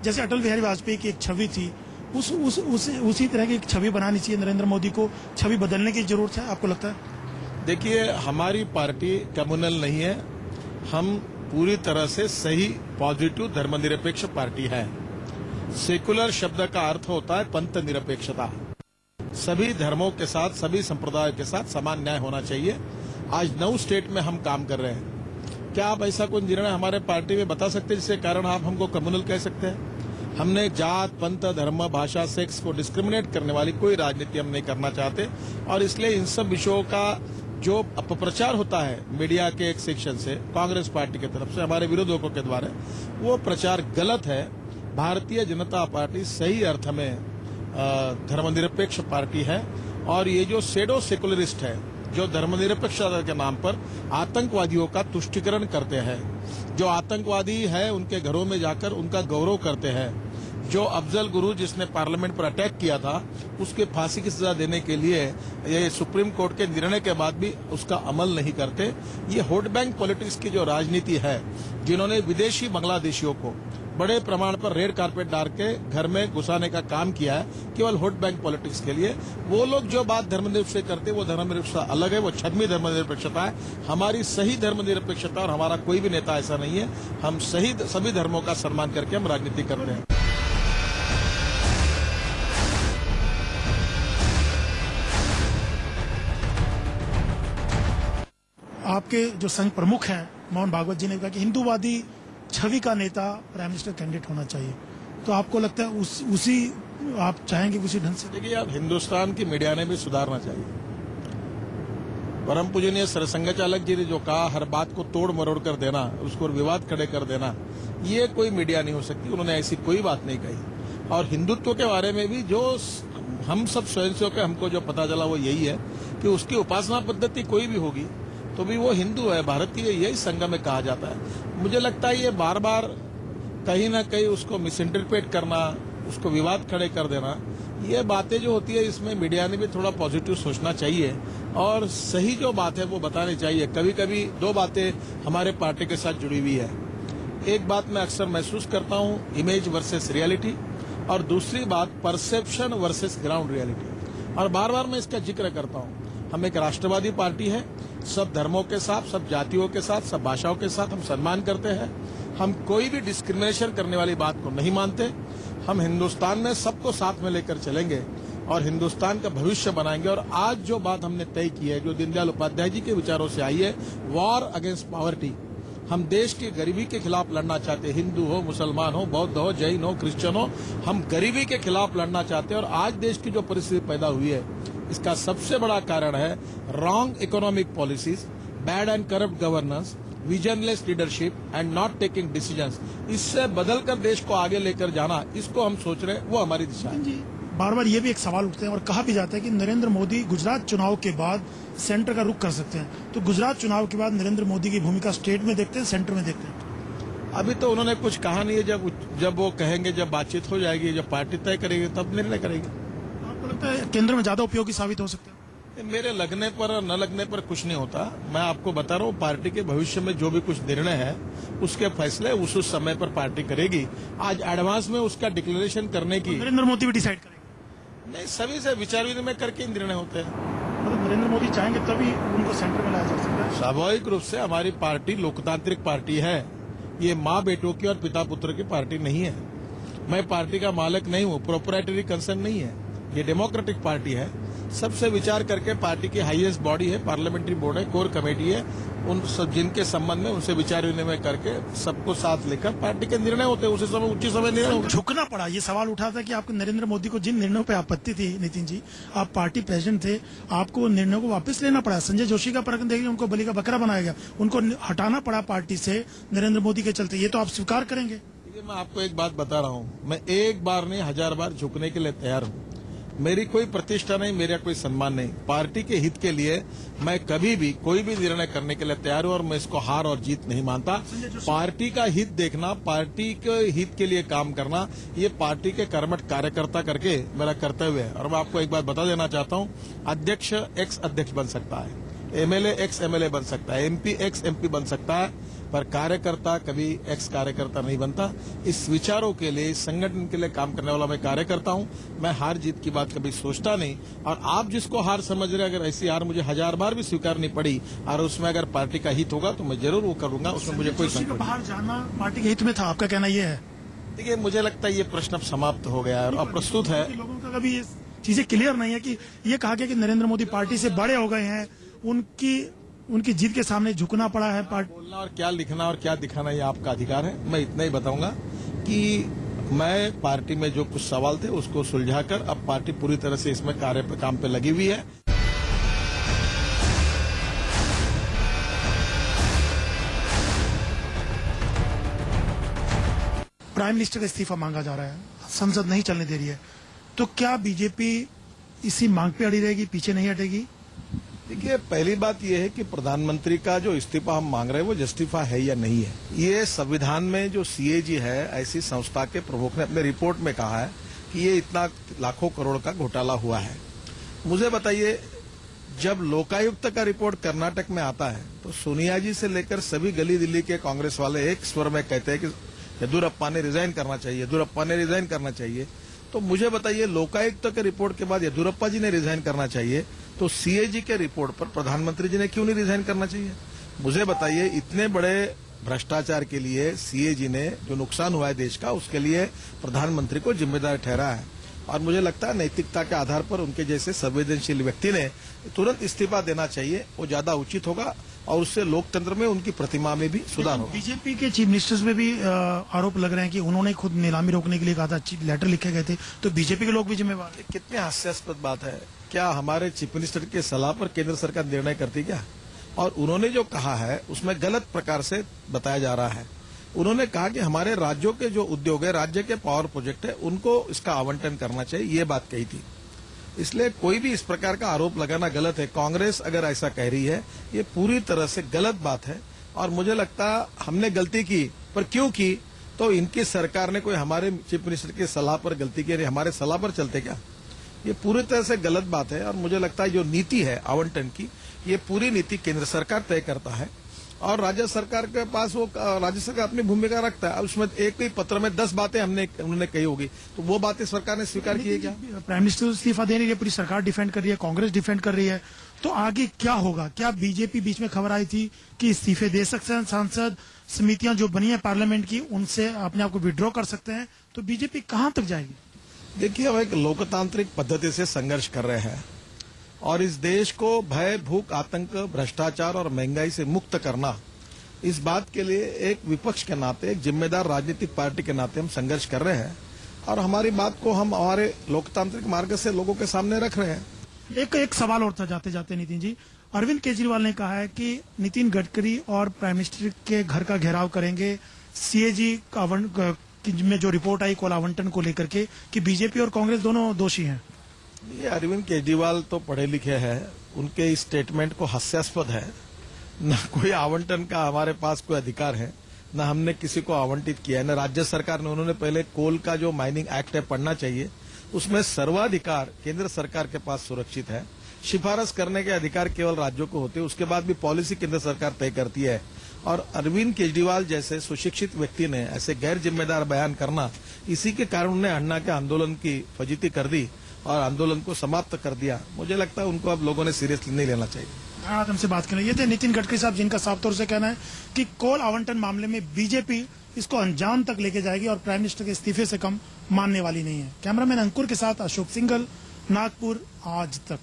जैसे अटल बिहारी वाजपेयी की एक छवि थी, उसी तरह की एक छवि बनानी चाहिए नरेंद्र मोदी को, छवि बदलने की जरूरत है, आपको लगता है? देखिए, हमारी पार्टी कम्युनल नहीं है, हम पूरी तरह से सही पॉजिटिव धर्मनिरपेक्ष पार्टी है। सेकुलर शब्द का अर्थ होता है पंथ निरपेक्षता। सभी धर्मों के साथ, सभी संप्रदायों के साथ समान न्याय होना चाहिए। आज 9 स्टेट में हम काम कर रहे हैं। क्या आप ऐसा कोई निर्णय हमारे पार्टी में बता सकते हैं जिसके कारण आप हमको कम्युनल कह सकते हैं? हमने जात, पंथ, धर्म, भाषा, सेक्स को डिस्क्रिमिनेट करने वाली कोई राजनीति हम नहीं करना चाहते, और इसलिए इन सब विषयों का जो अपप्रचार होता है मीडिया के एक सेक्शन से, कांग्रेस पार्टी की तरफ से, हमारे विरोधकों के द्वारा, वो प्रचार गलत है। भारतीय जनता पार्टी सही अर्थ में धर्मनिरपेक्ष पार्टी है, और ये जो सेडो सेकुलरिस्ट है, जो धर्मनिरपेक्षता के नाम पर आतंकवादियों का तुष्टीकरण करते हैं, जो आतंकवादी है उनके घरों में जाकर उनका गौरव करते हैं, जो अफजल गुरु जिसने पार्लियामेंट पर अटैक किया था उसके फांसी की सजा देने के लिए ये सुप्रीम कोर्ट के निर्णय के बाद भी उसका अमल नहीं करते, ये वोट बैंक पॉलिटिक्स की जो राजनीति है, जिन्होंने विदेशी बांग्लादेशियों को बड़े प्रमाण पर रेड कारपेट डाल के घर में घुसाने का काम किया है केवल वोट बैंक पॉलिटिक्स के लिए, वो लोग जो बात धर्मनिरपेक्ष से करते, वो धर्मनिरपेक्षता अलग है, वो छद्मी धर्मनिरपेक्षता है। हमारी सही धर्मनिरपेक्षता, और हमारा कोई भी नेता ऐसा नहीं है, हम सभी धर्मों का सम्मान करके हम राजनीति करते हैं। आपके जो संघ प्रमुख हैं मोहन भागवत जी ने कहा कि हिंदूवादी छवि का नेता प्राइम मिनिस्टर कैंडिडेट होना चाहिए, तो आपको लगता है उसी आप चाहेंगे उसी ढंग से? देखिए, आप हिंदुस्तान की मीडिया ने भी सुधारना चाहिए। परम पूजनीय सरसंघ चालक जी ने जो कहा, हर बात को तोड़ मरोड़ कर देना, उसको विवाद खड़े कर देना, ये कोई मीडिया नहीं हो सकती। उन्होंने ऐसी कोई बात नहीं कही। और हिंदुत्व के बारे में भी जो हम सब स्वयंसेवक के हमको जो पता चला वो यही है कि उसकी उपासना पद्धति कोई भी होगी तो भी वो हिंदू है, भारतीय, यही संघ में कहा जाता है। मुझे लगता है ये बार बार कहीं ना कहीं उसको मिस इंटरप्रेट करना, उसको विवाद खड़े कर देना, ये बातें जो होती है, इसमें मीडिया ने भी थोड़ा पॉजिटिव सोचना चाहिए और सही जो बात है वो बतानी चाहिए। कभी कभी 2 बातें हमारे पार्टी के साथ जुड़ी हुई है। एक बात मैं अक्सर महसूस करता हूँ, इमेज वर्सेस रियलिटी, और दूसरी बात परसेप्शन वर्सेस ग्राउंड रियलिटी। और बार बार मैं इसका जिक्र करता हूँ, हम एक राष्ट्रवादी पार्टी है, सब धर्मों के साथ, सब जातियों के साथ, सब भाषाओं के साथ हम सम्मान करते हैं। हम कोई भी डिस्क्रिमिनेशन करने वाली बात को नहीं मानते। हम हिंदुस्तान में सबको साथ में लेकर चलेंगे और हिंदुस्तान का भविष्य बनाएंगे। और आज जो बात हमने तय की है, जो दीनदयाल उपाध्याय जी के विचारों से आई है, वॉर अगेंस्ट पॉवर्टी, हम देश की गरीबी के खिलाफ लड़ना चाहते हैं। हिंदू हो, मुसलमान हो, बौद्ध हो, जैन हो, क्रिश्चियन हो, हम गरीबी के खिलाफ लड़ना चाहते हैं। और आज देश की जो परिस्थिति पैदा हुई है, इसका सबसे बड़ा कारण है wrong economic policies, bad and corrupt governance, visionless leadership and not taking decisions. इससे बदलकर देश को आगे लेकर जाना, इसको हम सोच रहे हैं, वो हमारी दिशा है। बार बार ये भी एक सवाल उठते हैं और कहा भी जाता है कि नरेंद्र मोदी गुजरात चुनाव के बाद सेंटर का रुख कर सकते हैं, तो गुजरात चुनाव के बाद नरेंद्र मोदी की भूमिका स्टेट में देखते हैं, सेंटर में देखते हैं? अभी तो उन्होंने कुछ कहा नहीं है। जब वो कहेंगे, जब बातचीत हो जाएगी, जब पार्टी तय करेगी, तब निर्णय करेगी। आपको लगता है केंद्र में ज्यादा उपयोगी साबित हो सकता है? मेरे लगने पर और न लगने पर कुछ नहीं होता। मैं आपको बता रहा हूँ, पार्टी के भविष्य में जो भी कुछ निर्णय है, उसके फैसले उस समय पर पार्टी करेगी। आज एडवांस में उसका डिक्लेरेशन करने की नरेंद्र मोदी भी डिसाइड करेंगे? नहीं, सभी से विचार विनिमय करके निर्णय होते हैं। मतलब नरेंद्र मोदी चाहेंगे तभी उनको सेंटर में लाया जा सकता है? स्वाभाविक रूप से हमारी पार्टी लोकतांत्रिक पार्टी है। ये माँ बेटों की और पिता पुत्र की पार्टी नहीं है। मैं पार्टी का मालिक नहीं हूँ, प्रोप्राइटरी कंसर्न नहीं है। ये डेमोक्रेटिक पार्टी है। सबसे विचार करके पार्टी की हाईएस्ट बॉडी है, पार्लियामेंट्री बोर्ड है, कोर कमेटी है, उन सब जिनके संबंध में उनसे विचार विनिमय करके सबको साथ लेकर पार्टी के निर्णय होते हैं। उसी समय उचित समय निर्णय होगा। झुकना पड़ा, ये सवाल उठा था कि आपको नरेंद्र मोदी को जिन निर्णयों पे आपत्ति थी, नितिन जी, आप पार्टी प्रेसिडेंट थे, आपको निर्णयों को वापस लेना पड़ा। संजय जोशी का प्रकरण देखिए, उनको बलि का बकरा बनाया गया, उनको हटाना पड़ा पार्टी से नरेंद्र मोदी के चलते। ये तो आप स्वीकार करेंगे? मैं आपको एक बात बता रहा हूँ, मैं एक बार नहीं 1000 बार झुकने के लिए तैयार हूँ। मेरी कोई प्रतिष्ठा नहीं, मेरा कोई सम्मान नहीं। पार्टी के हित के लिए मैं कभी भी कोई भी निर्णय करने के लिए तैयार हूं और मैं इसको हार और जीत नहीं मानता। पार्टी का हित देखना, पार्टी के हित के लिए काम करना, ये पार्टी के कर्मठ कार्यकर्ता करके मेरा कर्तव्य है। और मैं आपको एक बात बता देना चाहता हूं, अध्यक्ष एक्स अध्यक्ष बन सकता है, एमएलए एक्स एमएलए बन सकता है, एमपी एक्स एमपी बन सकता है, पर कार्यकर्ता कभी एक्स कार्यकर्ता नहीं बनता। इस विचारों के लिए, इस संगठन के लिए काम करने वाला मैं कार्यकर्ता हूं। मैं हार जीत की बात कभी सोचता नहीं। और आप जिसको हार समझ रहे हैं, अगर ऐसी हार मुझे 1000 बार भी स्वीकारनी पड़ी और उसमें अगर पार्टी का हित होगा तो मैं जरूर वो करूंगा। उसमें मुझे कोई संकोच नहीं। बाहर जाना पार्टी के हित में था, आपका कहना यह है? देखिए, मुझे लगता है ये प्रश्न अब समाप्त हो गया है और अप्रस्तुत है। लोगों का कभी ये चीजें क्लियर नहीं है कि ये कहा गया कि नरेंद्र मोदी पार्टी से बड़े हो गए हैं, उनकी जीत के सामने झुकना पड़ा है। बोलना और क्या लिखना और क्या दिखाना ये आपका अधिकार है। मैं इतना ही बताऊंगा कि मैं पार्टी में जो कुछ सवाल थे उसको सुलझाकर अब पार्टी पूरी तरह से इसमें काम पे लगी हुई है। प्राइम मिनिस्टर का इस्तीफा मांगा जा रहा है, संसद नहीं चलने दे रही है, तो क्या बीजेपी इसी मांग पे अड़ी रहेगी, पीछे नहीं हटेगी? देखिए, पहली बात यह है कि प्रधानमंत्री का जो इस्तीफा हम मांग रहे हैं वो जस्टिफाई है या नहीं है। ये संविधान में जो सीएजी है, ऐसी संस्था के प्रमुख ने अपने रिपोर्ट में कहा है कि ये इतना लाखों करोड़ का घोटाला हुआ है। मुझे बताइए, जब लोकायुक्त का रिपोर्ट कर्नाटक में आता है तो सोनिया जी से लेकर सभी गली दिल्ली के कांग्रेस वाले एक स्वर में कहते हैं कि येदियुरप्पा ने रिजाइन करना चाहिए, येदियुरप्पा ने रिजाइन करना चाहिए। तो मुझे बताइए, लोकायुक्त के रिपोर्ट के बाद येदियुरप्पा जी ने रिजाइन करना चाहिए, तो सीएजी के रिपोर्ट पर प्रधानमंत्री जी ने क्यों नहीं रिजाइन करना चाहिए? मुझे बताइए, इतने बड़े भ्रष्टाचार के लिए सीएजी ने जो नुकसान हुआ है देश का, उसके लिए प्रधानमंत्री को जिम्मेदार ठहरा है। और मुझे लगता है नैतिकता के आधार पर उनके जैसे संवेदनशील व्यक्ति ने तुरंत इस्तीफा देना चाहिए, वो ज्यादा उचित होगा और उससे लोकतंत्र में उनकी प्रतिमा में भी सुधार होगा। बीजेपी के चीफ मिनिस्टर्स में भी आरोप लग रहे हैं कि उन्होंने खुद नीलामी रोकने के लिए कहा था, लेटर लिखे गए थे, तो बीजेपी के लोग भी जिम्मेवार हैं। कितनी हास्यास्पद बात है। क्या हमारे चीफ मिनिस्टर के सलाह पर केंद्र सरकार निर्णय करती क्या? और उन्होंने जो कहा है उसमें गलत प्रकार से बताया जा रहा है। उन्होंने कहा कि हमारे राज्यों के जो उद्योग है, राज्य के पावर प्रोजेक्ट है, उनको इसका आवंटन करना चाहिए, ये बात कही थी। इसलिए कोई भी इस प्रकार का आरोप लगाना गलत है। कांग्रेस अगर ऐसा कह रही है, ये पूरी तरह से गलत बात है। और मुझे लगता हमने गलती की, पर क्यों की? तो इनकी सरकार ने कोई हमारे चीफ मिनिस्टर की सलाह पर गलती की, हमारे सलाह पर चलते क्या? ये पूरी तरह से गलत बात है। और मुझे लगता है जो नीति है आवंटन की, ये पूरी नीति केंद्र सरकार तय करता है और राज्य सरकार के पास वो राज्य सरकार अपनी भूमिका रखता है। उसमें एक ही पत्र में 10 बातें उन्होंने कही होगी, तो वो बातें सरकार ने स्वीकार की है क्या? प्राइम मिनिस्टर इस्तीफा दे रही है, पूरी सरकार डिफेंड कर रही है, कांग्रेस डिफेंड कर रही है, तो आगे क्या होगा? क्या बीजेपी, बीच में खबर आई थी कि इस्तीफे दे सकते हैं सांसद, समितियां जो बनी है पार्लियामेंट की उनसे अपने आप को विड्रॉ कर सकते हैं, तो बीजेपी कहां तक जाएगी? देखिए, हम एक लोकतांत्रिक पद्धति से संघर्ष कर रहे हैं और इस देश को भय, भूख, आतंक, भ्रष्टाचार और महंगाई से मुक्त करना, इस बात के लिए एक विपक्ष के नाते, एक जिम्मेदार राजनीतिक पार्टी के नाते हम संघर्ष कर रहे हैं और हमारी बात को हम हमारे लोकतांत्रिक मार्ग से लोगों के सामने रख रहे हैं। एक सवाल और था जाते जाते नितिन जी, अरविंद केजरीवाल ने कहा है कि नितिन गडकरी और प्राइम मिनिस्टर के घर का घेराव करेंगे, सीएजी में जो रिपोर्ट आई कोल आवंटन को लेकर के, कि बीजेपी और कांग्रेस दोनों दोषी हैं। ये अरविंद केजरीवाल तो पढ़े लिखे हैं, उनके इस स्टेटमेंट को हास्यास्पद है। न कोई आवंटन का हमारे पास कोई अधिकार है, न हमने किसी को आवंटित किया है, न राज्य सरकार ने। उन्होंने पहले कोल का जो माइनिंग एक्ट है पढ़ना चाहिए, उसमें सर्वाधिकार केंद्र सरकार के पास सुरक्षित है। सिफारिश करने के अधिकार केवल राज्यों को होते हैं, उसके बाद भी पॉलिसी केंद्र सरकार तय करती है। और अरविंद केजरीवाल जैसे सुशिक्षित व्यक्ति ने ऐसे गैर जिम्मेदार बयान करना, इसी के कारण उन्हें अन्ना के आंदोलन की फजीती कर दी और आंदोलन को समाप्त कर दिया। मुझे लगता है उनको अब लोगों ने सीरियसली नहीं लेना चाहिए। हमसे बात करें, ये थे नितिन गडकरी साहब, जिनका साफ तौर से कहना है कि कोल आवंटन मामले में बीजेपी इसको अंजाम तक लेके जाएगी और प्राइम मिनिस्टर के इस्तीफे से कम मानने वाली नहीं है। कैमरामैन अंकुर के साथ अशोक सिंघल, नागपुर, आज तक।